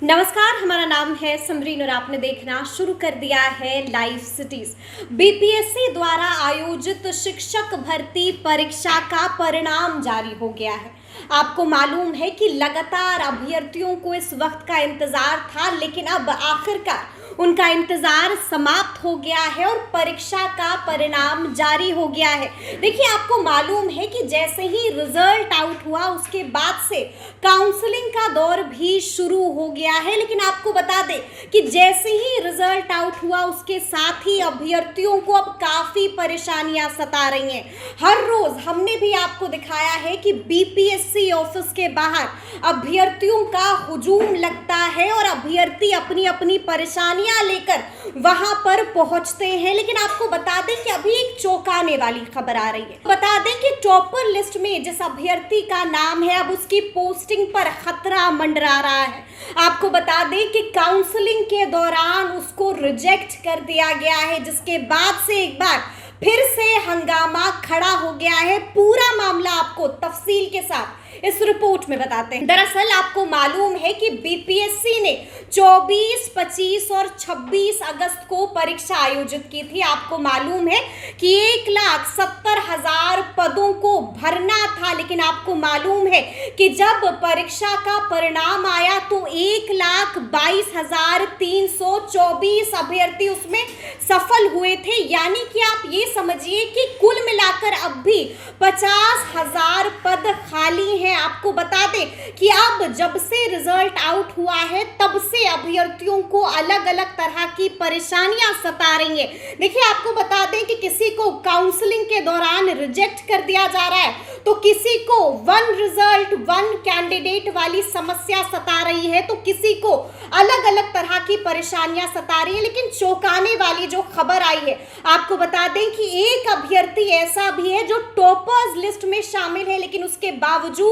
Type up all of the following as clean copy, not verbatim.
नमस्कार, हमारा नाम है समरीन और आपने देखना शुरू कर दिया है लाइव सिटीज। बीपीएससी द्वारा आयोजित शिक्षक भर्ती परीक्षा का परिणाम जारी हो गया है। आपको मालूम है कि लगातार अभ्यर्थियों को इस वक्त का इंतजार था, लेकिन अब आखिरकार उनका इंतजार समाप्त हो गया है और परीक्षा का परिणाम जारी हो गया है। देखिए, आपको मालूम है कि जैसे ही रिजल्ट आउट हुआ उसके बाद से काउंसलिंग का दौर भी शुरू हो गया है। लेकिन आपको बता दें कि जैसे ही रिजल्ट आउट हुआ उसके साथ ही अभ्यर्थियों को अब काफी परेशानियां सता रही हैं। हर रोज हमने भी आपको दिखाया है कि बीपीएससी ऑफिस के बाहर अभ्यर्थियों का हुजूम लगता है और अभ्यर्थी अपनी अपनी परेशानियां लेकर वहां पर पहुंचते हैं। लेकिन आपको बता दें कि अभी एक चौंकाने वाली खबर आ रही है। बता दें कि टॉपर लिस्ट में जिस अभ्यर्थी का नाम है, अब उसकी पोस्टिंग पर खतरा मंडरा रहा है। आपको बता दें कि काउंसलिंग के दौरान उसको रिजेक्ट कर दिया गया है, जिसके बाद से एक बार फिर से हंगामा खड़ा हो गया है। पूरा मामला आपको तफसील के साथ इस रिपोर्ट में बताते हैं। दरअसल आपको मालूम है कि बीपीएससी ने 24, 25 और 26 अगस्त को परीक्षा आयोजित की थी। आपको मालूम है कि 1,70,000 पदों को भरना था, लेकिन आपको मालूम है कि जब परीक्षा का परिणाम आया तो 1,22,324 अभ्यर्थी उसमें सफल हुए थे। यानी कि आप ये समझिए कि कुल मिलाकर अब भी 50,000 पद खाली हैं। आपको बता दें कि अब जब से रिजल्ट आउट हुआ है तब से अभ्यर्थियों को अलग अलग तरह की परेशानियां सता रही हैं। देखिए, आपको बता दें कि किसी को काउंसलिंग के दौरान रिजेक्ट कर दिया जा रहा है, तो किसी को वन रिजल्ट वन कैंडिडेट वाली समस्या सता रही है, तो किसी को अलग अलग तरह की परेशानियां सता रही है। लेकिन चौंकाने वाली जो खबर आई है, आपको बता दें कि एक अभ्यर्थी ऐसा भी है जो टॉपर्स लिस्ट में शामिल है, लेकिन उसके बावजूद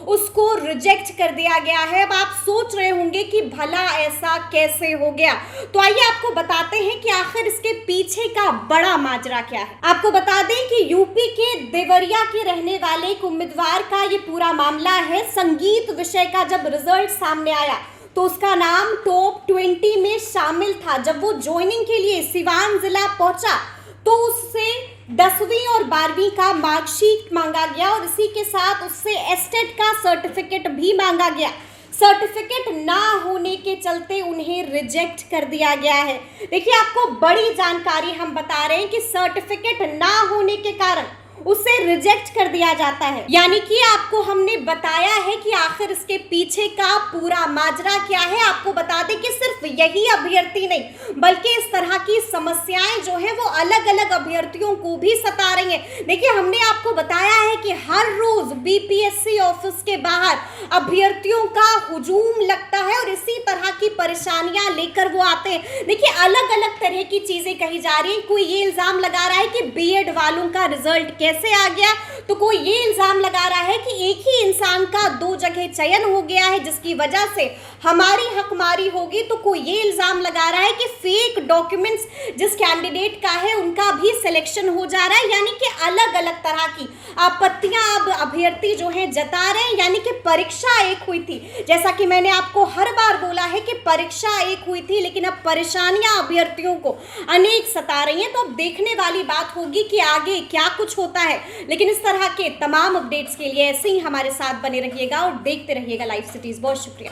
उसको रिजेक्ट कर दिया गया है। अब आप सोच रहे होंगे कि भला ऐसा कैसे हो गया, तो आइए आपको बताते हैं कि आखिर इसके पीछे का बड़ा माजरा क्या है। आपको बता दें कि यूपी के देवरिया के रहने वाले एक उम्मीदवार का ये पूरा मामला है। संगीत विषय का जब रिजल्ट सामने आया तो उसका नाम टॉप 20 में शामिल था। जब वो ज्वाइनिंग के लिए सिवान जिला पहुंचा तो उससे 10वीं और 12वीं का मार्कशीट मांगा गया और इसी के साथ उससे एस्टेट का सर्टिफिकेट भी मांगा गया। सर्टिफिकेट ना होने के चलते उन्हें रिजेक्ट कर दिया गया है। देखिए, आपको बड़ी जानकारी हम बता रहे हैं कि सर्टिफिकेट ना होने के कारण उसे रिजेक्ट कर दिया जाता है। यानी कि आपको हमने बताया है कि आखिर इसके पीछे का पूरा माजरा क्या है। आपको बता दें कि सिर्फ यही अभ्यर्थी नहीं बल्कि इस तरह की समस्याएं जो है वो अलग अलग अभ्यर्थियों को भी सता रही हैं। देखिए, हमने आपको बताया है कि हर रोज बीपीएससी ऑफिस के बाहर अभ्यर्थियों का हुजूम लगता है और इसी तरह की परेशानियां लेकर वो आते हैं। देखिए, अलग अलग तरह की चीजें कही जा रही हैं। कोई ये इल्जाम लगा रहा है कि बीएड वालों का रिजल्ट कैसे आ गया, तो कोई ये इल्जाम लगा रहा है कि एक ही इंसान का 2 जगह चयन हो गया है जिसकी वजह से हमारी हकमारी होगी। तो कोई ये इल्जाम लगा रहा है कि फेक डॉक्यूमेंट्स जिस कैंडिडेट का है उनका भी सिलेक्शन हो जा रहा है। यानी कि अलग अलग तरह की आपत्तियां अब अभ्यर्थी जो हैं जता रहे हैं। यानी कि परीक्षा एक हुई थी, जैसा कि मैंने आपको हर बार बोला है कि परीक्षा एक हुई थी, लेकिन अब परेशानियां अभ्यर्थियों को अनेक सता रही हैं। तो अब देखने वाली बात होगी कि आगे क्या कुछ होता है। लेकिन इस तरह के तमाम अपडेट्स के लिए ऐसे ही हमारे साथ बने रहिएगा और देखते रहिएगा लाइव सिटीज। बहुत शुक्रिया।